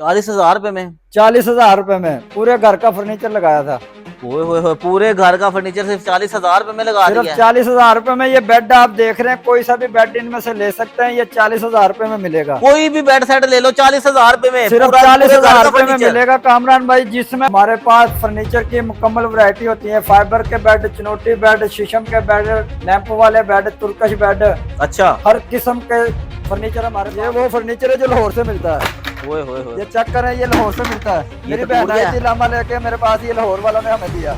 40,000 रुपए में? 40,000 रुपए में पूरे घर का फर्नीचर लगाया था। ओए पूरे घर का फर्नीचर सिर्फ 40,000 रुपए में लगा सिर्फ दिया? 40,000 रुपए में ये बेड आप देख रहे हैं, कोई सा भी बेड इनमें से ले सकते हैं, ये 40,000 रुपए में मिलेगा। कोई भी बेड सेट ले लो 40,000 रुपए में, सिर्फ पूरा 40,000 रुपए में मिलेगा कामरान भाई, जिसमें हमारे पास फर्नीचर की मुकम्मल वैरायटी होती है। फाइबर के बेड, चुनौती बेड, शीशम के बेड, लैंप वाले बेड, तुर्कश बेड, अच्छा हर किस्म के फर्नीचर हमारे। ये वो फर्नीचर है जो लाहौर से मिलता है। ओए ये चेक करें, ये लाहौर से मिलता है। मेरी तो बहन आई थी लामा लेके मेरे पास, ये लाहौर वालों ने हमें दिया।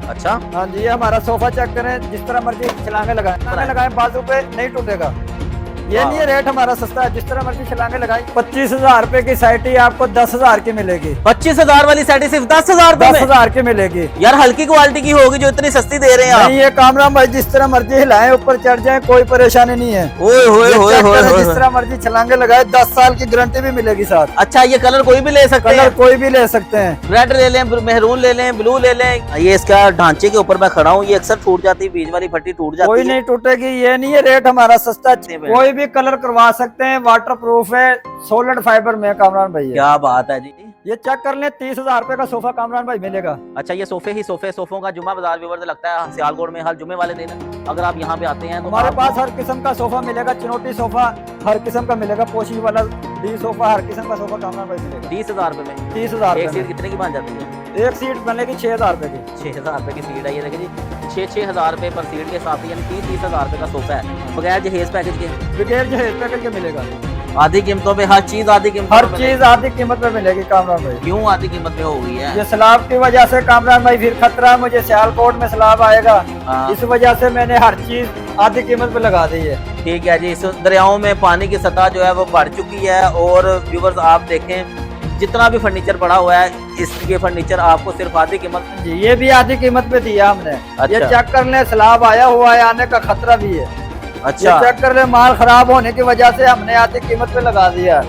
अच्छा हाँ जी, ये हमारा सोफा चेक करें, जिस तरह मर्जी छलांगे लगाए बाजू पे नहीं टूटेगा। ये नहीं है रेट हमारा सस्ता है, जिस तरह मर्जी छलांगे लगाई। 25,000 रुपए की साइटी आपको 10,000 की मिलेगी। 25,000 वाली सेट सिर्फ 10,000 10,000 की मिलेगी। यार हल्की क्वालिटी की होगी जो इतनी सस्ती दे रहे हैं आप। नहीं, ये कामरान भाई जिस तरह मर्जी हिलाएं, ऊपर चढ़ जाए, कोई परेशानी नहीं है। ओए होए होए होए जिस तरह मर्जी छलांगे लगाए, 10 साल की गारंटी भी मिलेगी साथ। अच्छा, ये कलर कोई भी ले सकते हैं? कलर कोई भी ले सकते हैं। रेड ले लें, मेहरून ले लें, ब्लू ले लें। ये इसका ढांचे के ऊपर मैं खड़ा हूँ, ये अक्सर टूट जाती है, बीच वाली पट्टी टूट जाती है। कोई नहीं टूटेगी। ये नहीं है रेट हमारा सस्ता, कोई भी कलर करवा सकते हैं, वाटर प्रूफ है, सोलिड फाइबर में कामरान भाई। क्या बात है जी। ये चेक कर ले, 30,000 रुपए का सोफा कामरान भाई मिलेगा। अच्छा, ये सोफों का जुम्मा बाजार व्यूअर्स लगता है सियालकोट में हर जुम्मे वाले दिन। अगर आप यहाँ पे आते हैं तो हमारे पास हर किस्म का सोफा मिलेगा, चुनौती सोफा हर किस्म का मिलेगा, पोशी वाला डी सोफा, हर किस्म का सोफा कामरान भाई मिलेगा। 30,000 रुपए में? 30,000 एक सीट कितने की बन जाती है? एक सीट बनेगी 6,000 रुपए की। 6,000 रुपए की सीट है, ये देखिए जी, 6,000 रुपए पर सीट के साथ, यानी 30,000 रुपए का सोफा है बगैर जहेज पैकेज के। बगैर जहेज पैकेज के मिलेगा। आधी कीमतों पे हर चीज आधी कीमत, हर चीज आधी कीमत पे मिलेगी कामरान भाई। क्यों आधी कीमत पे हो गई है? ये सैलाब की वजह से कामरान भाई फिर खतरा है, मुझे सियालकोट में सैलाब आएगा, इस वजह से मैंने हर चीज आधी कीमत पे लगा दी है। ठीक है जी। इस दरियाओं में पानी की सतह जो है वो बढ़ चुकी है, और व्यूअर्स आप देखें जितना भी फर्नीचर पड़ा हुआ है, इसके फर्नीचर आपको सिर्फ आधी कीमत जी, ये भी आधी कीमत पे दिया हमने। अच्छा। ये चेक कर ले, सैलाब आया हुआ है, आने का खतरा भी है। अच्छा, ये चेक कर ले, माल खराब होने की वजह से हमने आधी कीमत पे लगा दिया।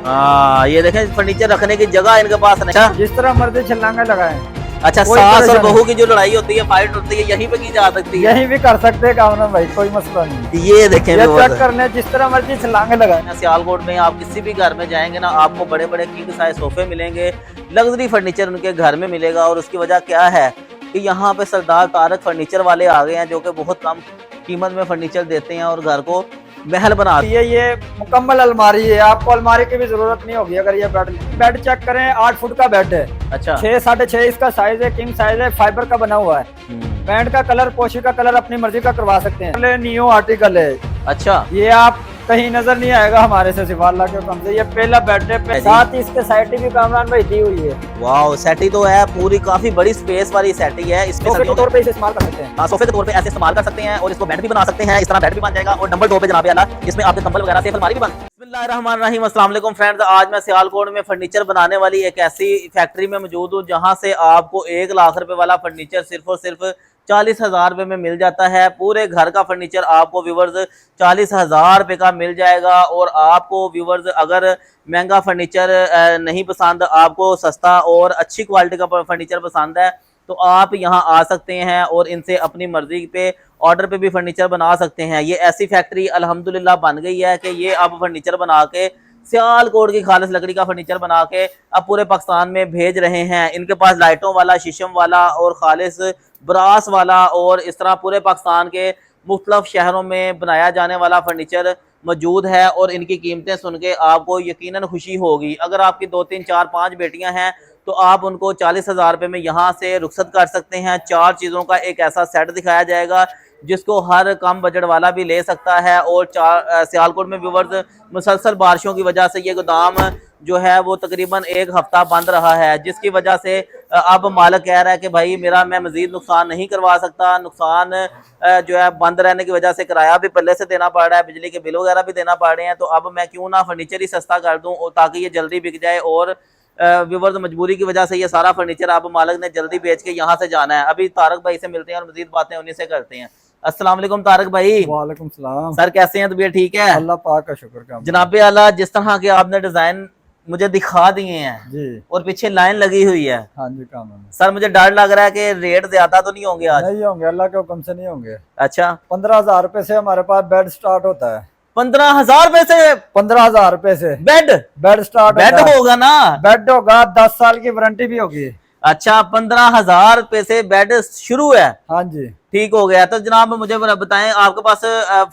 हाँ, ये देखें फर्नीचर रखने की जगह इनके पास नहीं। अच्छा, जिस तरह मर्जी छलांगे लगाए। अच्छा, सास और बहू की जो लड़ाई होती है, फाइट होती है, यहीं पे की जा सकती है? यहीं भी कर सकते हैं कामरान भाई, कोई मसला नहीं। ये देखें, ये चेक कर ले, जिस तरह मर्जी छलांगे लगाए। सियालकोट में आप किसी भी घर में जाएंगे ना, आपको बड़े बड़े किंग साइज सोफे मिलेंगे, लग्जरी फर्नीचर उनके घर में मिलेगा। और उसकी वजह क्या है कि यहाँ पे सरदार तारक फर्नीचर वाले आ गए हैं, जो कि बहुत कम कीमत में फर्नीचर देते हैं और घर को महल बना। ये मुकम्मल अलमारी है, आपको अलमारी की भी जरूरत नहीं होगी। अगर ये बेड चेक करें, 8 फुट का बेड है। अच्छा, 6 6.5 इसका साइज है, किंग साइज है, फाइबर का बना हुआ है। पैंट का कलर, पोशी का कलर अपनी मर्जी का करवा सकते हैं। न्यू आर्टिकल है। अच्छा, ये आप कहीं नजर नहीं आएगा हमारे से, सिर्फ अल्लाह के हुक्म से। ये पहला बेड है, साथ ही इसके साइटी भी कामरान भाई दी हुई है। वाह, सेटी तो है पूरी, काफी बड़ी स्पेस वाली सेटी है। इसमें सोफे के तौर पे इसे इस्तेमाल कर सकते हैं। हाँ, सोफे के तौर पे ऐसे इस्तेमाल कर सकते हैं, और इसको बेड भी बना सकते हैं। इस तरह बेड भी बन जाएगा, और डबल डोर पे जनाबे आला, जिसमें आपके कंबल वगैरह से अलमारी भी बन। बिस्मिल्लाहिर्रहमानिर्रहीम, अस्सलाम वालेकुम फ्रेंड्स। आज मैं सियालकोट में फर्नीचर बनाने वाली एक ऐसी फैक्ट्री में मौजूद हूँ, जहाँ से आपको 1 लाख रुपए वाला फर्नीचर सिर्फ और सिर्फ 40,000 रुपए में मिल जाता है। पूरे घर का फर्नीचर आपको व्यूवर्स 40,000 रुपए का मिल जाएगा। और आपको व्यूवर्स अगर महंगा फर्नीचर नहीं पसंद, आपको सस्ता और अच्छी क्वालिटी का फर्नीचर पसंद है, तो आप यहाँ आ सकते हैं और इनसे अपनी मर्जी पे ऑर्डर पे भी फर्नीचर बना सकते हैं। ये ऐसी फैक्ट्री अल्हम्दुलिल्लाह बन गई है कि ये अब फर्नीचर बना के, सियालकोट की खालिस लकड़ी का फर्नीचर बना के अब पूरे पाकिस्तान में भेज रहे हैं। इनके पास लाइटों वाला, शीशम वाला और खालिस ब्रास वाला, और इस तरह पूरे पाकिस्तान के मुख्तलिफ शहरों में बनाया जाने वाला फर्नीचर मौजूद है। और इनकी कीमतें सुन के आपको यकीनन खुशी होगी। अगर आपकी 2 3 4 5 बेटियां हैं, तो आप उनको 40,000 रुपये में यहाँ से रुखसत कर सकते हैं। 4 चीज़ों का एक ऐसा सेट दिखाया जाएगा जिसको हर कम बजट वाला भी ले सकता है। और सियालकोट में व्यूवर्स मुसलसल बारिशों की वजह से ये गोदाम जो है वो तकरीबन 1 हफ्ता बंद रहा है, जिसकी वजह से अब मालिक कह रहा है कि भाई मैं मज़ीद नुकसान नहीं करवा सकता। नुकसान जो है बंद रहने की वजह से किराया भी पहले से देना पड़ रहा है, बिजली के बिल वगैरह भी देना पड़ रहे हैं। तो अब मैं क्यों ना फर्नीचर ही सस्ता कर दूँ ताकि ये जल्दी बिक जाए। और व्यूवर्स मजबूरी की वजह से ये सारा फर्नीचर अब मालिक ने जल्दी बेच के यहाँ से जाना है। अभी तारक भाई से मिलते हैं और मजीद बातें उन्हीं से करते हैं। अस्सलाम वालेकुम तारक भाई। वालेकुम सलाम सर, कैसे हैं? तबीयत ठीक है? अल्लाह पाक का शुक्र का जनाबे आला, जिस तरह के आपने डिजाइन मुझे दिखा दिए हैं जी, और पीछे लाइन लगी हुई है, हाँ जी काम है। सर मुझे डर लग रहा है कि रेट ज्यादा तो नहीं होंगे आज? नहीं होंगे, अल्लाह के हुक्म से नहीं होंगे। अच्छा, 15,000 रुपए से हमारे पास बेड स्टार्ट होता है। 15,000 रुपए से 15,000 रुपए से बेड बेड स्टार्ट बेड होगा ना? बेड होगा, 10 साल की वारंटी भी होगी। अच्छा, 15,000 रुपए से बेड शुरू है। हाँ जी। ठीक हो गया। तो जनाब मुझे बताएं, आपके पास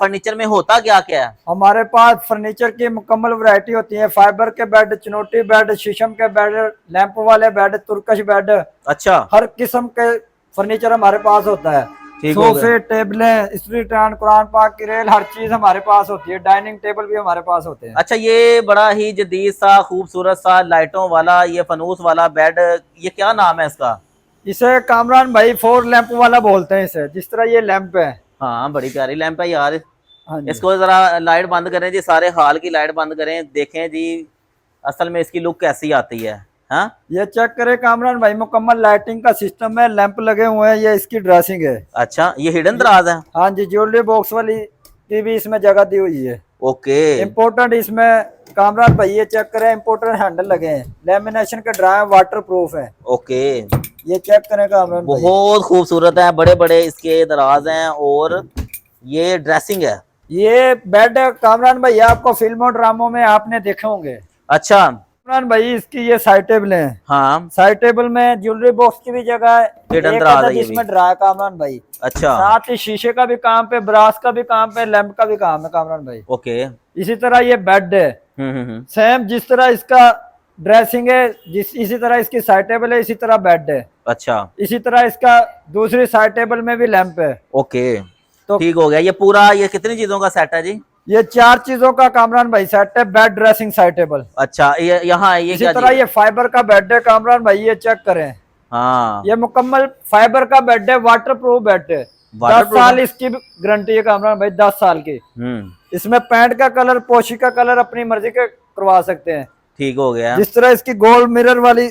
फर्नीचर में होता क्या क्या है? हमारे पास फर्नीचर की मुकम्मल वैरायटी होती है। फाइबर के बेड, चुनौती बेड, शीशम के बेड, लैंप वाले बेड, तुर्कश बेड, अच्छा, हर किस्म के फर्नीचर हमारे पास होता है। ठीक हो गया। सोफे, टेबलें, स्ट्रीट स्टैंड, कुरान पाक की रेल, हर चीज हमारे पास होती है। डाइनिंग टेबल भी हमारे पास होते हैं। अच्छा, ये बड़ा ही जदीद सा खूबसूरत सा लाइटों वाला ये फनूस वाला बेड, ये क्या नाम है इसका? इसे कामरान भाई 4 लैंप वाला बोलते हैं इसे, जिस तरह ये लैंप है। हाँ, बड़ी प्यारी लैंप है यार। हाँ जी। इसको जरा लाइट बंद करें जी, सारे हाल की लाइट बंद करें, देखें जी असल में इसकी लुक कैसी आती है। हाँ, ये चेक करें कामरान भाई, मुकम्मल लाइटिंग का सिस्टम है, लैंप लगे हुए हैं, ये इसकी ड्रेसिंग है। अच्छा, ये हिडन दराज है। हाँ जी, ज्वेलरी बॉक्स वाली की भी इसमें जगह दी हुई है। ओके, इम्पोर्टेंट इसमें कामरान भाई ये चेक करें, इम्पोर्टेंट हैंडल लगे हैं, लेमिनेशन के ड्रा है, वाटर प्रूफ है। ओके, ये चेक करें कामरान भाई, बहुत खूबसूरत है, बड़े बड़े इसके दराज हैं और ये ड्रेसिंग है। ये बेड कामरान भाई आपको फिल्मों ड्रामों में आपने देखे होंगे। अच्छा, कामरान भाई इसकी ये साइड टेबल है। हाँ, साइड टेबल में ज्वेलरी बॉक्स की भी जगह है, हिडन एक दराज अदद है ये इसमें भी। ड्रा है कामरान भाई। अच्छा, साथ ही शीशे का भी काम पे, ब्रास का भी काम पे, लैंप का भी काम है कामरान भाई। ओके, इसी तरह ये बेड है, सेम जिस तरह इसका ड्रेसिंग है, इसी तरह इसकी साइड टेबल है, इसी तरह बेड है। अच्छा, इसी तरह इसका दूसरी साइड टेबल में भी लैंप है। ओके, तो ठीक हो गया। ये पूरा ये कितनी चीजों का सेट है जी? ये 4 चीजों का कामरान भाई सेट है, बेड, ड्रेसिंग, साइड टेबल। अच्छा, ये यहाँ ये इसी क्या तरह चीज़? ये फाइबर का बेड है कामरान भाई, ये चेक करें, हाँ, ये मुकम्मल फाइबर का बेड है, वाटर प्रूफ बेड है। 10 Waterproof साल इसकी गारंटी है कामरान भाई, 10 साल की। इसमें पैंट का कलर, पोशी का कलर अपनी मर्जी के करवा सकते हैं। ठीक हो गया। जिस तरह इसकी गोल्ड मिरर वाली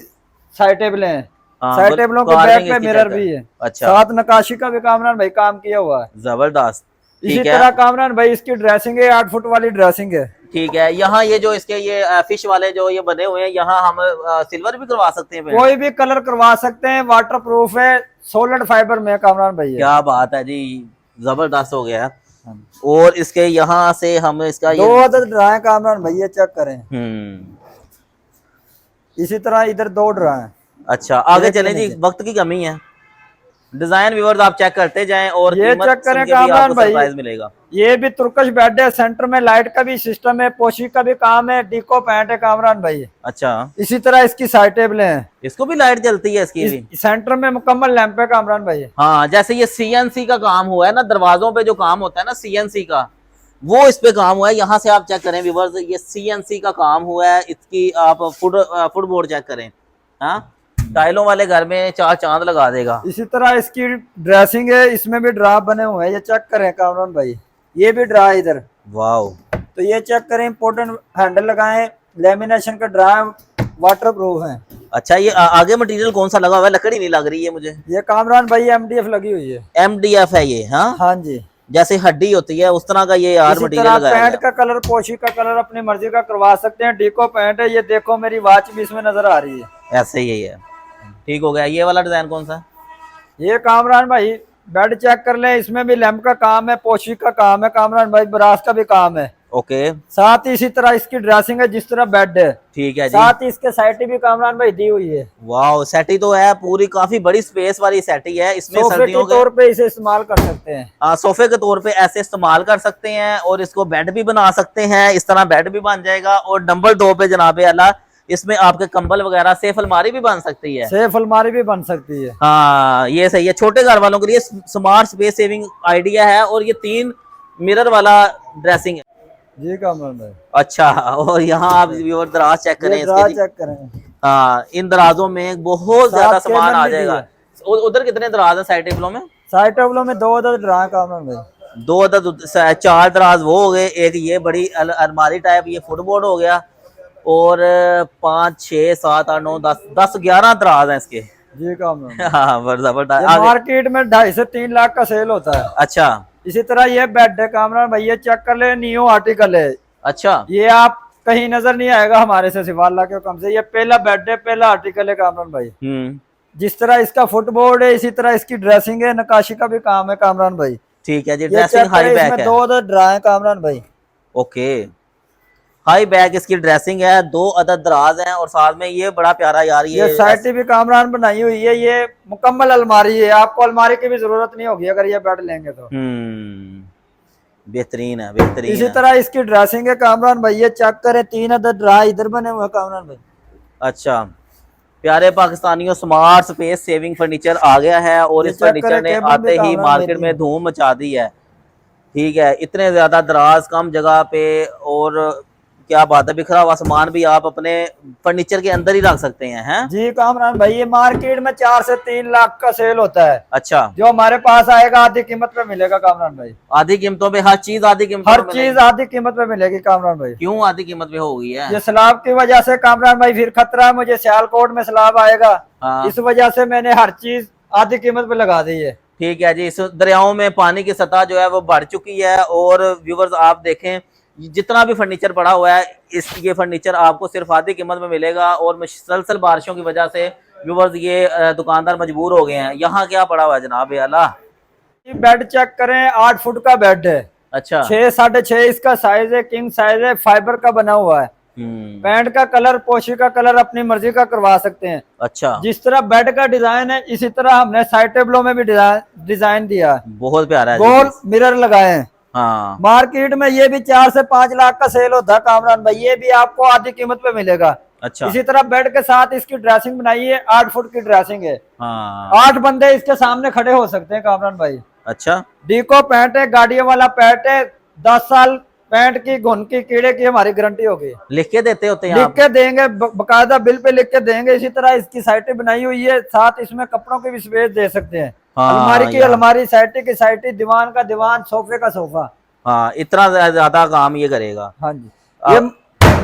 साइड टेबलें हैं, हाँ, साइड टेबलों के carving बैक पे इसकी मिरर चेक है। भी है। अच्छा, साथ नकाशी का भी कामरान भाई काम किया हुआ है। जबरदस्त। इसी ठीक तरह है, कामरान भाई इसकी ड्रेसिंग है, 8 फुट वाली ड्रेसिंग है। ठीक है। यहाँ ये जो इसके ये फिश वाले जो ये बने हुए हैं, यहाँ हम सिल्वर भी करवा सकते हैं? कोई भी कलर करवा सकते हैं, वाटर प्रूफ है, सोलिड फाइबर में कामरान भाई है। क्या बात है जी, जबरदस्त हो गया। और इसके यहाँ से हम इसका 2 अदद ड्रा है कामरान भाई, ये चेक करें। इसी तरह इधर 2 ड्रा है। अच्छा, आगे चलें जी, वक्त की कमी है। डिजाइन व्यूअर्स आप चेक करते जाएं और ये कीमत चेक करें सुन के भी कामरान आपको भाई, सरप्राइज मिलेगा। ये भी तुर्कश बेड है, सेंटर में लाइट का भी सिस्टम है, पोशी का भी काम है, डीको पैंट है कामरान भाई। अच्छा, इसी तरह इसकी साइड टेबलें हैं, इसको भी लाइट जलती है इसकी भी? सेंटर में मुकम्मल लैंप है कामरान भाई। हाँ, जैसे ये सीएनसी का काम हुआ है ना, दरवाजों पे जो काम होता है ना सीएनसी का, वो इस पे काम हुआ है। यहाँ से आप चेक करें व्यूअर्स, ये सीएनसी का काम हुआ है। इसकी आप फुट बोर्ड चेक करें। हाँ, टाइलों वाले घर में 4 चांद लगा देगा। इसी तरह इसकी ड्रेसिंग है, इसमें भी ड्रा बने हुए हैं, ये चेक करें कामरान भाई, ये भी ड्रा है इधर। वाओ, तो ये चेक करें, इंपोर्टेंट हैंडल लगाए, लेमिनेशन का ड्रा, वाटर प्रूफ है। अच्छा, ये आगे मटेरियल कौन सा लगा हुआ है? लकड़ी नहीं लग रही है मुझे। ये कामरान भाई MDF लगी हुई है। MDF है ये? हाँ, हाँ जी, जैसे हड्डी होती है उस तरह का ये यार इसी मटेरियल तरह लगाया पैंट गया। का कलर, पोशी का कलर अपनी मर्जी का करवा सकते हैं। डीको पैंट है, ये देखो मेरी वॉच भी इसमें नजर आ रही है। ऐसे ही है। ठीक हो गया। ये वाला डिजाइन कौन सा? ये कामरान भाई बेड चेक कर ले, इसमें भी लैंप का काम है, पोशी का काम है कामरान भाई, ब्रास का भी काम है। ओके, साथ ही इसी तरह इसकी ड्रेसिंग है, जिस तरह बेड है। ठीक है जी। साथ ही इसके साइटी भी कामरान भाई दी हुई है। वाओ, सेटी तो है पूरी, काफी बड़ी स्पेस वाली सेटी है। इसमें सोफे सर्दियों के तौर पे इसे इस्तेमाल कर सकते हैं। सोफे के तौर पे ऐसे इस्तेमाल कर सकते हैं और इसको बेड भी बना सकते हैं। इस तरह बेड भी बन जाएगा। और नंबर 2 पे जनाबे अल्लाह, इसमें आपके कंबल वगैरह, सेफ अलमारी भी बन सकती है। सेफ अलमारी भी बन सकती है। हाँ, ये सही है। छोटे घर वालों के लिए स्मार्ट स्पेस सेविंग आइडिया है। और ये 3 मिरर वाला ड्रेसिंग है जी कामरान भाई। अच्छा, और यहाँ आप व्यूअर दराज चेक करें ये इसके ड्रा जी। चेक करें, हाँ, इन दराजों में बहुत ज्यादा साथ सामान आ केबल भी दी जाएगा। उधर कितने दराज है साइड टेबलों में? साइड टेबलों में 2 अदद ड्रा है कामरान भाई। 2 अदद 4 दराज वो हो गए, एक ये बड़ी अलमारी टाइप, ये फुटबोर्ड हो गया। और 5 6 7 8 9 10 11 दराज हैं इसके जी कामरान। हाँ, जबरदस्त। ये आगे। मार्केट में 2.5 से 3 लाख का सेल होता है। अच्छा, इसी तरह ये बेड है कामरान भाई, ये चेक कर ले, न्यू आर्टिकल है। अच्छा, ये आप कहीं नजर नहीं आएगा हमारे से, सिवा अल्लाह के हुक्म से। ये पहला बेड है, पहला आर्टिकल है कामरान भाई। जिस तरह इसका फुटबोर्ड है, इसी तरह इसकी ड्रेसिंग है, नकाशी का भी काम है कामरान भाई। ठीक है जी। ये ड्रेसिंग चेक हाई करें, बैक इसमें है। 2 अदद ड्रा है कामरान भाई। ओके, हाई बैक इसकी ड्रेसिंग है, 2 अदद दराज हैं और साथ में ये बड़ा प्यारा यार ये साइटी भी कामरान बनाई हुई है। ये मुकम्मल अलमारी है, आपको अलमारी की भी जरूरत नहीं होगी अगर ये बेड लेंगे तो। बेहतरीन है, बेहतरीन इसी है। तरह इसकी ड्रेसिंग है कामरान भाई, ये चेक करें 3 अदद ड्रा इधर बने हुए कामरान भाई। अच्छा, प्यारे पाकिस्तानियों, स्मार्ट स्पेस सेविंग फर्नीचर आ गया है और इस फर्नीचर ने आते ही मार्केट में धूम मचा दी है। ठीक है, इतने ज्यादा दराज कम जगह पे, और क्या बात है, बिखरा हुआ सामान भी आप अपने फर्नीचर के अंदर ही रख सकते हैं। जी कामरान भाई, ये मार्केट में 4 से 3 लाख का सेल होता है। अच्छा, जो हमारे पास आएगा आधी कीमत पे मिलेगा कामरान भाई। आधी कीमतों पे, हर चीज आधी कीमतों हर पे चीज आधी कीमत पे मिलेगी कामरान भाई। क्यों आधी कीमत पे हो गई है? ये सैलाब की वजह से कामरान भाई फिर खतरा है मुझे, सियालकोट में सैलाब आएगा। हाँ। इस वजह से मैंने हर चीज आधी कीमत पे लगा दी है। ठीक है जी, इस दरियाओं में पानी की सतह जो है वो बढ़ चुकी है और व्यूवर्स आप देखें, जितना भी फर्नीचर पड़ा हुआ है ये फर्नीचर आपको सिर्फ आधी कीमत में मिलेगा और मुसलसल बारिशों की वजह से व्यूवर्स ये दुकानदार मजबूर हो गए हैं। यहाँ क्या पड़ा हुआ है जनाब आला? बेड चेक करें, 8 फुट का बेड है। अच्छा, 6 साढ़े 6 इसका साइज है, किंग साइज है, फाइबर का बना हुआ है। पैंट का कलर, पोशी का कलर अपनी मर्जी का करवा सकते हैं। अच्छा, जिस तरह बेड का डिजाइन है इसी तरह हमने साइड टेबलों में भी डिजाइन दिया है। बहुत प्यारा है, गोल मिरर लगाए हैं। हाँ। मार्केट में ये भी 4 से 5 लाख का सेल होता है कामरान भाई, ये भी आपको आधी कीमत पे मिलेगा। अच्छा, इसी तरह बेड के साथ इसकी ड्रेसिंग बनाई है, 8 फुट की ड्रेसिंग है। हाँ। 8 बंदे इसके सामने खड़े हो सकते हैं कामरान भाई। अच्छा, डीको पैंट है, गाड़ियों वाला पैंट है, 10 साल पैंट की, घुन की, कीड़े की हमारी गारंटी होगी। लिख के देते होते हैं लिख आप? के देंगे, बकायदा बिल पे लिख के देंगे। इसी तरह इसकी साइटें बनाई हुई है, साथ इसमें कपड़ों की भी स्पेस दे सकते हैं। हाँ, अलमारी की अलमारी, साइटी की साइटी, दीवान का दीवान, सोफे का सोफा। हाँ, इतना ज्यादा काम ये करेगा। हाँ जी, ये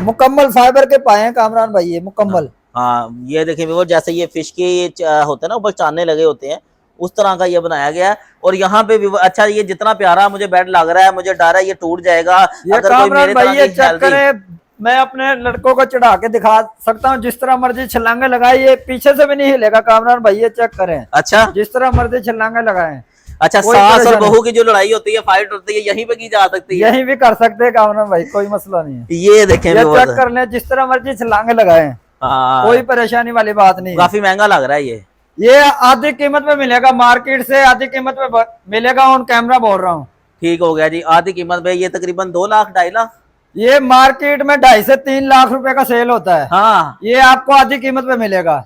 मुकम्मल फाइबर के पाए हैं कामरान भाई, ये मुकम्मल। हाँ, ये देखें वो जैसे ये फिश के होते हैं ना, ऊपर चांदने लगे होते हैं, उस तरह का ये बनाया गया है। और यहाँ पे भी अच्छा, ये जितना प्यारा मुझे बेड लग रहा है, मुझे डर है ये टूट जाएगा। ये अगर कोई मेरे भाई ये तरह चेक करें, मैं अपने लड़कों को चढ़ा के दिखा सकता हूँ, जिस तरह मर्जी छलांगे लगाए ये पीछे से भी नहीं हिलेगा कामरान भाई, ये चेक करें। अच्छा, जिस तरह मर्जी छलांगे लगाए। अच्छा, सास और बहू की जो लड़ाई होती है, फाइट होती है, यहीं पे की जा सकती है? यहीं भी कर सकते हैं कामरान भाई, कोई मसला नहीं है। ये देखें, ये चेक कर लें, जिस तरह मर्जी छलांगे लगाए, कोई परेशानी वाली बात नहीं। काफी महंगा लग रहा है ये आधी कीमत में मिलेगा, मार्केट से आधी कीमत में मिलेगा, ऑन कैमरा बोल रहा हूँ। ठीक हो गया जी, आधी कीमत पे। ये तकरीबन 2 लाख 2.5 लाख, ये मार्केट में 2.5 से 3 लाख रुपए का सेल होता है। हाँ, ये आपको आधी कीमत पे मिलेगा।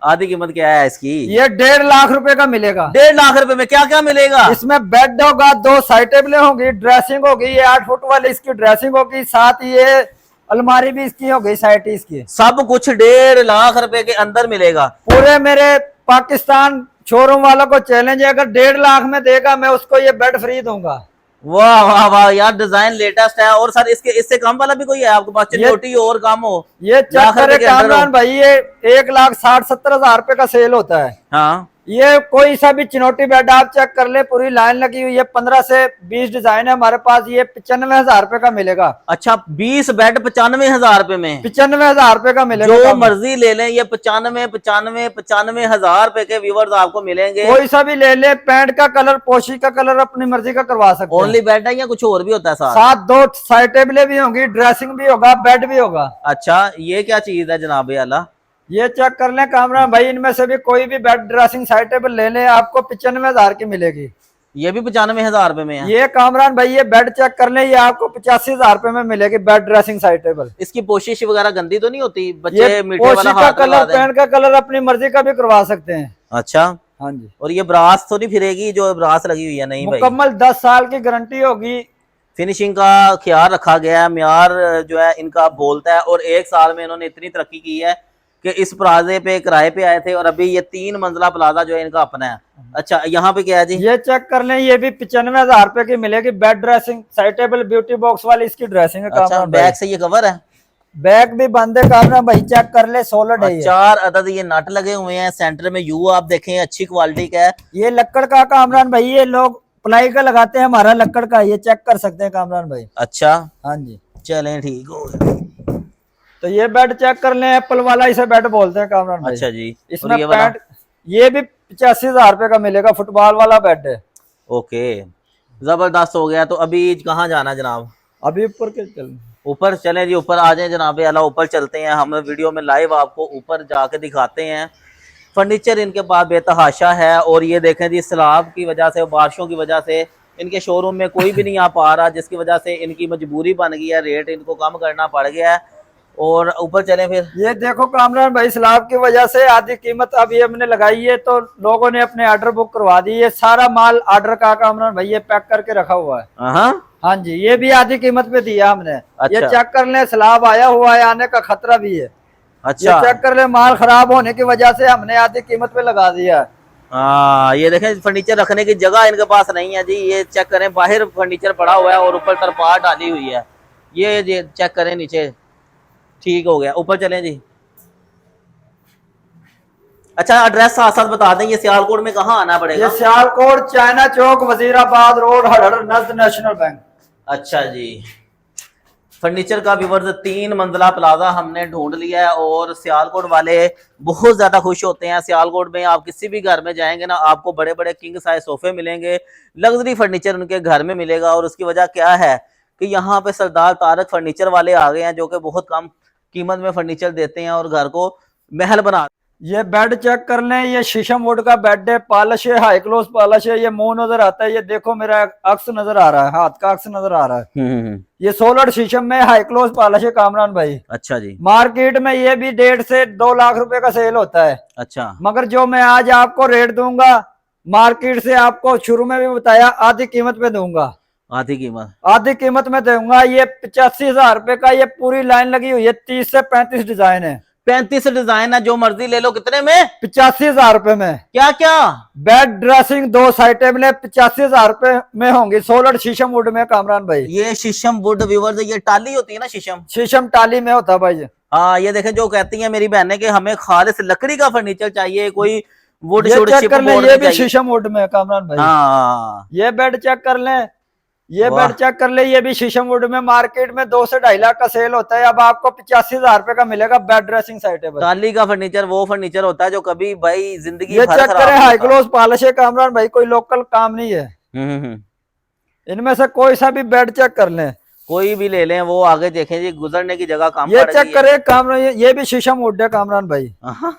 आधी कीमत क्या है इसकी? ये 1.5 लाख रुपए का मिलेगा। 1.5 लाख रुपए में क्या क्या मिलेगा? इसमें बेड होगा, 2 साइड टेबलें होंगी, ड्रेसिंग होगी, ये 8 फुट वाली इसकी ड्रेसिंग होगी, साथ ये अलमारी भी इसकी होगी, साइड इसकी। सब कुछ 1.5 लाख रुपए के अंदर मिलेगा। पूरे मेरे पाकिस्तान शोरूम वालों को चैलेंज है, अगर 1.5 लाख में देगा मैं उसको ये बेड फ्री दूंगा। वाह वाह वाह यार, डिजाइन लेटेस्ट है। और सर इससे कम वाला भी कोई है आपके पास, छोटी और कम हो? ये चेक करें कामरान भाई, ये 1,60,70,000 रुपए का सेल होता है। हाँ, ये कोई सा भी चिनौटी बेड आप चेक कर ले, पूरी लाइन लगी हुई है, 15 से 20 डिजाइन है हमारे पास। ये 95,000 रुपए का मिलेगा। अच्छा, 20 बेड 95,000 रुपए में? 95,000 रुपए का मिलेगा। जो मर्जी ले लें, ये 95,000 रुपए के व्यूवर्स आपको मिलेंगे। कोई सा भी ले ले, पैंट का कलर, पोशी का कलर अपनी मर्जी का करवा सकते हैं। ओनली बेड है या कुछ और भी होता है साथ 2 साइड टेबलें भी होंगी, ड्रेसिंग भी होगा, बेड भी होगा। अच्छा, ये क्या चीज है जनाब आला? ये चेक कर लें कामरान भाई, इनमें से भी कोई भी बेड, ड्रेसिंग, साइड टेबल ले लें, आपको 95,000 की मिलेगी। ये भी 95,000 रुपए में है? ये कामरान भाई ये बेड चेक कर लें, ये आपको 85,000 रुपए में मिलेगी, बेड, ड्रेसिंग, साइड टेबल। इसकी पोशिश वगैरह गंदी तो नहीं होती? बच्चे मीठे वाला का कलर, पैंट का कलर अपनी मर्जी का भी करवा सकते हैं। अच्छा, हाँ जी। और ये ब्रास तो नहीं फिरेगी जो ब्रास लगी हुई है? नहीं भाई, मुकम्मल 10 साल की गारंटी होगी। फिनिशिंग का ख्याल रखा गया है, म्यार जो है इनका बोलता है। और 1 साल में इन्होंने इतनी तरक्की की है कि इस प्लाजे पे किराए पे आए थे और अभी ये 3 मंजिला प्लाजा जो है इनका अपना है। अच्छा, यहाँ पे क्या है जी? ये चेक कर लें, ये भी 95,000 रुपए की मिलेगी, bed, dressing, side table, beauty box वाली इसकी ड्रेसिंग है। अच्छा, बैक से ये कवर है? बैक भी बंद है कामरान भाई, चेक कर ले, सोलर है। 4 अदद ये नट लगे हुए हैं, सेंटर में यू आप देखें, अच्छी क्वालिटी का है। ये लक्कड़ का कामरान भाई, ये लोग प्लाई का लगाते हैं, हमारा लक्कड़ का, ये चेक कर सकते हैं कामरान भाई। अच्छा, हाँ जी, चलें, ठीक हो गया। तो ये बेड चेक कर लें, एप्पल वाला इसे बेड बोलते हैं कामरान भाई। अच्छा जी, इसमें पैंट, ये भी 85,000 रुपए का मिलेगा, फुटबॉल वाला बेड है। ओके, जबरदस्त हो गया। तो अभी कहाँ जाना जनाब? अभी ऊपर के चल। ऊपर चलें जी, ऊपर आ जाएं जनाबे आला, ऊपर चलते हैं। हम वीडियो में लाइव आपको ऊपर जाके दिखाते हैं। फर्नीचर इनके पास बेतहाशा है। और ये देखें जी, सैलाब की वजह से, बारिशों की वजह से इनके शोरूम में कोई भी नहीं आ पा रहा, जिसकी वजह से इनकी मजबूरी बन गई है, रेट इनको कम करना पड़ गया है। और ऊपर चलें फिर। ये देखो कामरान भाई, सैलाब की वजह से आधी कीमत अभी हमने लगाई है, तो लोगों ने अपने ऑर्डर बुक करवा दी है। सारा माल ऑर्डर का कामरान भाई ये पैक करके रखा हुआ है। हाँ जी, ये भी आधी कीमत पे दिया हमने। अच्छा। ये चेक कर ले, सैलाब आया हुआ है, आने का खतरा भी है। अच्छा, ये चेक कर ले, माल खराब होने की वजह से हमने आधी कीमत पे लगा दिया है। हाँ ये देखें, फर्नीचर रखने की जगह इनके पास नहीं है जी। ये चेक करें, बाहर फर्नीचर पड़ा हुआ है और ऊपर तरपाल डाली हुई है। ये चेक करें नीचे, ठीक हो गया। ऊपर चलें जी। अच्छा, एड्रेस साथ साथ बता दें, ये सियालकोट में कहाँ आना पड़ेगा? ये सियालकोट, चाइना चौक, वजीराबाद रोड, हड़ड़ नजद नेशनल बैंक। अच्छा जी। फर्नीचर का व्यूअर्स 3 मंजिला प्लाजा हमने ढूंढ लिया है और सियालकोट वाले बहुत ज्यादा खुश होते हैं। सियालकोट में आप किसी भी घर में जाएंगे ना, आपको बड़े बड़े किंग साइज सोफे मिलेंगे, लग्जरी फर्नीचर उनके घर में मिलेगा। और उसकी वजह क्या है कि यहाँ पे सरदार तारक फर्नीचर वाले आ गए हैं, जो कि बहुत कम कीमत में फर्नीचर देते हैं और घर को महल बना। ये बेड चेक कर लें, ये शीशम वुड का बेड है, पॉलिश है, हाई क्लोज पॉलिश है। ये मुंह नजर आता है, ये देखो मेरा अक्स नजर आ रहा है, हाथ का अक्स नजर आ रहा है। ये सोलर शीशम में हाई क्लोज पॉलिश है कामरान भाई। अच्छा जी। मार्केट में ये भी 1.5 से 2 लाख रुपए का सेल होता है। अच्छा, मगर जो मैं आज आपको रेट दूंगा, मार्केट से आपको शुरू में भी बताया, आधी कीमत पे दूंगा। आधी कीमत? आधी कीमत में दूंगा। ये 85,000 रुपए का ये पूरी लाइन लगी हुई है, 30 से 35 डिजाइन है। 35 डिजाइन है, जो मर्जी ले लो। कितने में? 85,000 रुपए में। क्या क्या? बेड ड्रेसिंग 2 साइड टेबल 85,000 रुपए में होंगी, सोलर शीशम वुड में कामरान भाई। ये शीशम वुड व्यूअर्स, ये टाली होती है ना शीशम? शीशम टाली में होता है भाई। हाँ, ये देखें, जो कहती है मेरी बहनें कि हमें खालिस लकड़ी का फर्नीचर चाहिए, कोई वुड ये शुड चेक शिप कर लें, बोर्ड ये नहीं भी चाहिए। शीशम वुड में कामरान भाई। हाँ, ये बेड चेक कर लें, ये वाह। बेड चेक कर ले, ये भी शीशम वुड में। मार्केट में 2 से 2.5 लाख का सेल होता है, अब आपको 85,000 रुपए का मिलेगा बेड ड्रेसिंग साइड टेबल। टाली का फर्नीचर वो फर्नीचर होता है जो कभी भाई जिंदगी ये भर चेक खराब करें, नहीं हाई होता। क्लोज पॉलिश है कामरान भाई, कोई लोकल काम नहीं है। हम्म। इनमें से कोई सा भी बेड चेक कर लें, कोई भी ले लें, वो आगे देखें जी, गुजरने की जगह कम ये पड़ चेक गई है। करें कामरान, ये भी शीशम वुड है कामरान भाई। हाँ।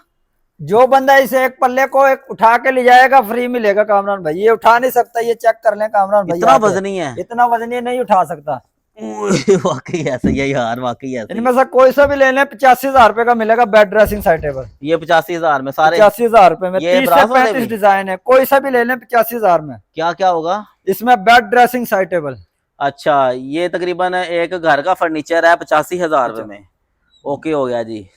जो बंदा इसे एक पल्ले को एक उठा के ले जाएगा, फ्री मिलेगा कामरान भाई। ये उठा नहीं सकता, ये चेक कर लें कामरान भाई। इतना वजनी है? इतना वजनी नहीं उठा सकता। वाकई ऐसा ही है यार, वाकई ऐसा ही। इनमें से कोई सा भी ले लें, 85,000 रुपए का मिलेगा बेड ड्रेसिंग साइड टेबल। ये 85,000 में सारे? 85,000 रुपए में ये 30 से ब्रास वाले 35 भी? डिजाइन है, कोई सा भी ले लें 85,000 में। क्या क्या होगा इसमें बेड ड्रेसिंग साइड टेबल। अच्छा, ये तकरीबन एक घर का फर्नीचर है 85,000 रुपए में। ओके हो गया जी।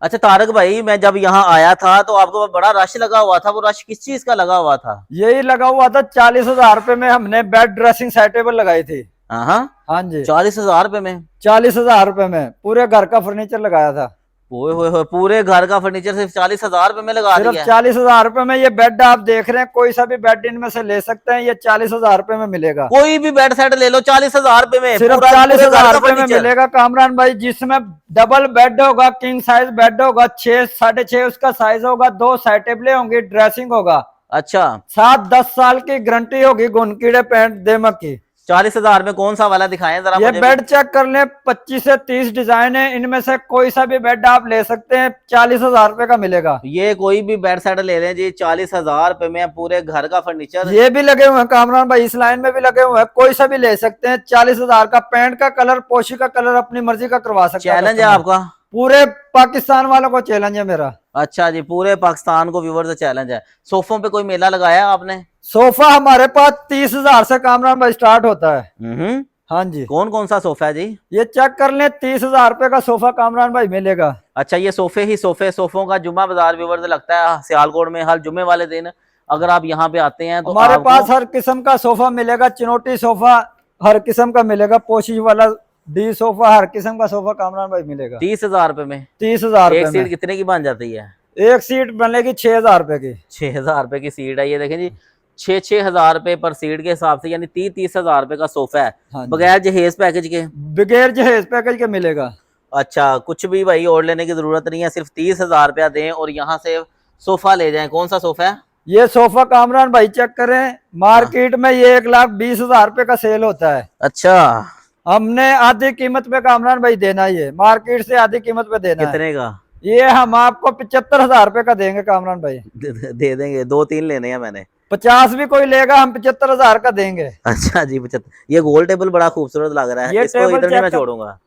अच्छा तारक भाई, मैं जब यहाँ आया था तो आपको बड़ा रश लगा हुआ था, वो रश किस चीज का लगा हुआ था? यही लगा हुआ था, 40,000 रुपए में हमने बेड ड्रेसिंग साइड टेबल लगाई थी। हाँ जी, 40,000 रुपए में? 40,000 रुपए में पूरे घर का फर्नीचर लगाया था। ओए पूरे घर का फर्नीचर सिर्फ 40,000 रुपए में लगा सिर्फ दिया? 40,000 रुपए में ये बेड आप देख रहे हैं, कोई सा भी बेड इनमें से ले सकते हैं, ये 40,000 रुपए में मिलेगा। कोई भी बेड सेट ले लो 40,000 रुपए में, सिर्फ पूरा 40,000 रुपए में फर्नीचर। मिलेगा कामरान भाई, जिसमें डबल बेड होगा, किंग साइज बेड होगा, 6 6.5 उसका साइज होगा, 2 साइड टेबलें होंगी, ड्रेसिंग होगा। अच्छा, 7-10 साल की गारंटी होगी, घुन कीड़े पेंट देमक की। 40,000 में कौन सा वाला दिखाएं जरा ये मुझे बेड चेक कर ले, 25 से 30 डिजाइन है, इनमें से कोई सा भी बेड आप ले सकते हैं, 40,000 रुपए का मिलेगा। ये कोई भी बेड सेट ले लें जी, 40,000 रुपए में पूरे घर का फर्नीचर। ये भी लगे हुए हैं कामरान भाई, इस लाइन में भी लगे हुए हैं, कोई सा भी ले सकते हैं। 40,000 का पेंट का कलर, पोशी का कलर अपनी मर्जी का करवा सकते हैं। चैलेंज है आपका? पूरे पाकिस्तान वालों को चैलेंज है मेरा। अच्छा जी, पूरे पाकिस्तान को व्यूअर्स से चैलेंज है। सोफों पे कोई मेला लगाया आपने? सोफा हमारे पास 30,000 से कामरान भाई स्टार्ट होता है। हाँ जी। कौन कौन सा सोफा है जी? ये चेक कर ले, 30,000 रुपए का सोफा कामरान भाई मिलेगा। अच्छा, ये सोफे ही सोफे, सोफों का जुम्मा बाजार व्यूअर्स लगता है सियालकोट में हर जुम्मे वाले दिन। अगर आप यहाँ पे आते हैं तो हमारे पास हर किस्म का सोफा मिलेगा, चिनोटी सोफा हर किस्म का मिलेगा, पोशी वाला डी सोफा, हर किस्म का सोफा कामरान भाई मिलेगा 30,000 रुपए में। 30,000 एक रुपए सीट में। कितने की बन जाती है? एक सीट बनेगी 6,000 रुपए की। 6,000 रुपए की सीट है, ये देखें जी, 6,000 रुपए पर सीट के हिसाब से, यानी 30,000 रुपए का सोफा है। हाँ जी। बगैर जहेज पैकेज के? बगैर जहेज पैकेज के मिलेगा। अच्छा, कुछ भी भाई और लेने की जरूरत नहीं है, सिर्फ 30,000 रुपया दें और यहाँ से सोफा ले जाएं। कौन सा सोफा है? ये सोफा कामरान भाई चेक करें, मार्केट में ये 1,20,000 रुपए का सेल होता है। अच्छा, हमने आधी कीमत पे कामरान भाई देना, ये मार्केट से आधी कीमत पे देना है। कितने का? ये हम आपको 75,000 रुपए का देंगे कामरान भाई। दे देंगे, 2-3 लेने हैं मैंने। 50 भी कोई लेगा हम 75,000 का देंगे। अच्छा जी, 75। ये गोल टेबल बड़ा खूबसूरत लग रहा है, ये इसको टेबल इधर नहीं मैं चेक छोड़ूंगा,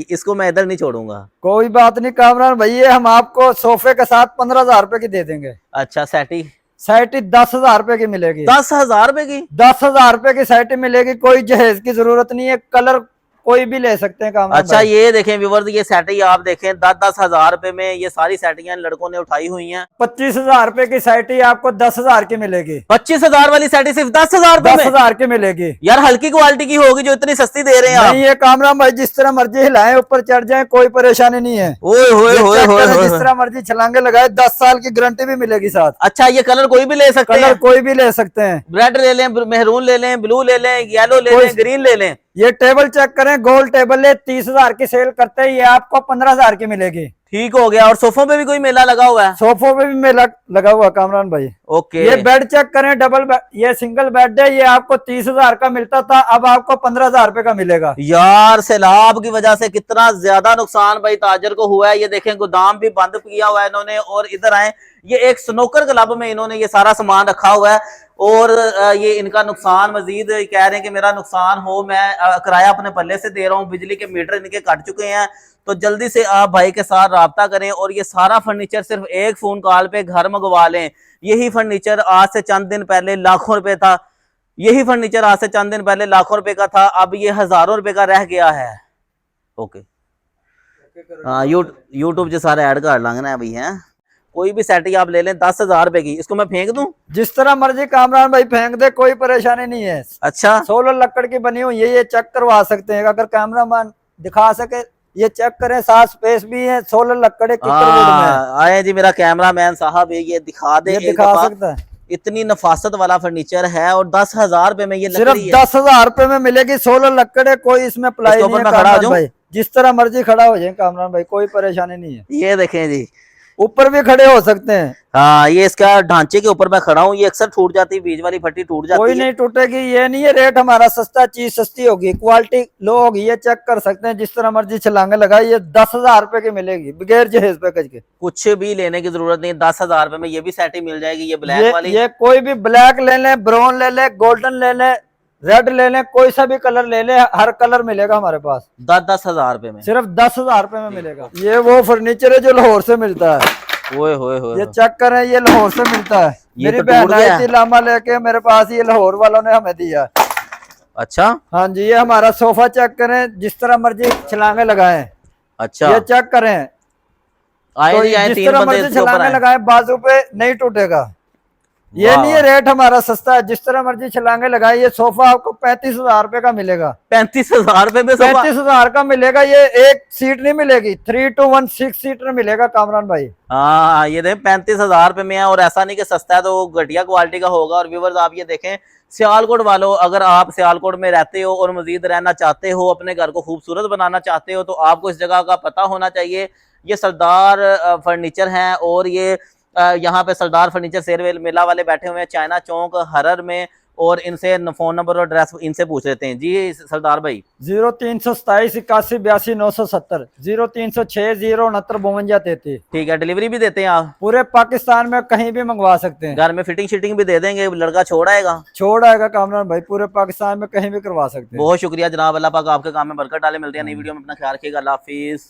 इसको मैं इधर नहीं छोड़ूंगा। कोई बात नहीं कामरान भाई, ये हम आपको सोफे के साथ 15,000 रुपए की दे देंगे। अच्छा, सेटी सेटी 10,000 रुपए की मिलेगी। 10,000 रुपए की? 10,000 रुपए की सेटी मिलेगी, कोई जहेज की जरूरत नहीं है, कलर कोई भी ले सकते हैं कामरान अच्छा भाई। ये देखें व्यूअर्स, ये सेटिंग आप देखें 10,000 रुपए में ये सारी सेटिंग लड़कों ने उठाई हुई हैं। 25,000 रुपए की सेटी आपको 10,000 की मिलेगी। 25,000 वाली सेटिंग सिर्फ 10,000 रुपए में? 10,000 की मिलेगी। यार हल्की क्वालिटी की होगी जो इतनी सस्ती दे रहे हैं आप। नहीं, ये कामरान भाई जिस तरह मर्जी हिलाएं, ऊपर चढ़ जाए, कोई परेशानी नहीं है। ओए होए ये होए चेक होए करें, होए। जिस तरह मर्जी छलांगे लगाए, 10 साल की गारंटी भी मिलेगी साथ। अच्छा, ये कलर कोई भी ले सकते कलर हैं? कोई भी ले सकते हैं। रेड ले लें, मेहरून ले लें, ब्लू ले लें, येलो ले लें, ग्रीन ले लें। ये टेबल चेक करें, गोल टेबल है, 30,000 की सेल करते हैं, ये आपको 15,000 की मिलेगी। ठीक हो गया। और सोफों पे भी कोई मेला लगा हुआ है? सोफों पे भी मेला लगा हुआ कामरान भाई। ओके। ये बेड चेक करें, डबल बेड, ये सिंगल बेड है, ये आपको 30,000 का मिलता था, अब आपको 15,000 रुपए का मिलेगा। यार सैलाब की वजह से कितना ज्यादा नुकसान भाई ताजर को हुआ है। ये देखें गोदाम भी बंद किया हुआ है इन्होंने, और इधर आए, ये एक स्नूकर क्लब में इन्होंने ये सारा सामान रखा हुआ है, और ये इनका नुकसान मजीद कह रहे हैं कि मेरा नुकसान हो, मैं किराया अपने पल्ले से दे रहा हूँ, बिजली के मीटर इनके कट चुके हैं। तो जल्दी से आप भाई के साथ राब्ता करें और ये सारा फर्नीचर सिर्फ एक फोन कॉल पे घर मंगवा लें। यही फर्नीचर आज से चंद दिन पहले लाखों रुपए था, यही फर्नीचर आज से चंद दिन पहले लाखों रुपए का था, अब ये हजारों रुपए का रह गया है। ओके, हाँ यूट्यूब से सारे ऐड कर लांगे ना भाई हैं। कोई भी सेटिंग आप ले लें 10,000 रुपए की, इसको मैं फेंक दूं? जिस तरह मर्जी कामरान भाई फेंक दे, कोई परेशानी नहीं है। अच्छा, 16 लकड़ की बनी हुई है, ये चेक करवा सकते हैं अगर कैमरामैन दिखा सके। ये चेक करें, साथ स्पेस भी है, 16 लकड़ है, आए जी मेरा कैमरामैन साहब, ये दिखा दे, ये दिखा सकता है। इतनी नफासत वाला फर्नीचर है और 10,000 रुपए में ये सिर्फ 10,000 रुपए में मिलेगी। 16 लकड़ है, कोई इसमें प्लाई नहीं है कामरान भाई, जिस तरह मर्जी खड़ा हो जाए कामरान भाई, कोई परेशानी नहीं है। ये देखें जी, ऊपर भी खड़े हो सकते हैं। हाँ, ये इसका ढांचे के ऊपर मैं खड़ा हूँ, ये अक्सर टूट जाती है, बीच वाली फट्टी टूट जाती है। कोई नहीं टूटेगी, ये नहीं है रेट हमारा सस्ता, चीज सस्ती होगी, क्वालिटी लो होगी। ये चेक कर सकते हैं, जिस तरह मर्जी छलांगे लगाई, ये 10,000 रुपए की मिलेगी बगैर जहेज पैकेज के। कुछ भी लेने की जरूरत नहीं, 10,000 रुपए में ये भी सेटिंग मिल जाएगी। ये ब्लैक वाली, ये कोई भी ब्लैक ले लें, ब्राउन ले लें, गोल्डन ले लें, रेड ले लें, कोई सा भी कलर ले लें, हर कलर मिलेगा हमारे पास। 10,000 रुपए में, सिर्फ 10,000 रुपए में मिलेगा। ये वो फर्नीचर है जो लाहौर से मिलता है। ओए होए होए, ये चेक करें, ये लाहौर से मिलता है। मेरी बहन आई थी लामा लेके मेरे पास, ये लाहौर वालों ने हमें दिया। अच्छा, हाँ जी, ये हमारा सोफा चेक करें, जिस तरह मर्जी छलांगे लगाएं। अच्छा, ये चेक करें, तो जिस तरह मर्जी छलांगे लगाएं, बाजू पे नहीं टूटेगा। ये नहीं है रेट हमारा सस्ता है, जिस तरह मर्जी छलांगे लगाए। ये सोफा आपको 35,000 रुपए का मिलेगा। 35,000 रुपए में? 35,000 का मिलेगा। ये एक सीट नहीं मिलेगी, 3 to 1 6 सीटर मिलेगा कामरान भाई। हाँ, ये देखें 35,000 रुपए में है, और ऐसा नहीं कि सस्ता है तो घटिया क्वालिटी का होगा। और व्यूवर्स आप ये देखें, सियालकोट वालों, अगर आप सियालकोट में रहते हो और मजीद रहना चाहते हो, अपने घर को खूबसूरत बनाना चाहते हो, तो आपको इस जगह का पता होना चाहिए। ये सरदार फर्नीचर हैं, और ये यहाँ पे सरदार फर्नीचर सेल मेला वाले बैठे हुए हैं चाइना चौक हरर में, और इनसे फोन नंबर और एड्रेस इनसे पूछ लेते हैं। जी सरदार भाई, 0327 81 82 970, 0306 069 52 33। ठीक है, डिलीवरी भी देते हैं आप? पूरे पाकिस्तान में कहीं भी मंगवा सकते हैं। घर में फिटिंग शिटिंग भी दे देंगे, लड़का छोड़ आएगा? छोड़ आएगा कामरान भाई, पूरे पाकिस्तान में कहीं भी करवा सकते हैं। बहुत शुक्रिया जनाब, अल्लाह पाक आपके काम में बरकत डाले। मिलते हैं नई वीडियो में, अपना ख्याल रखिएगा, अल्लाह हाफिज।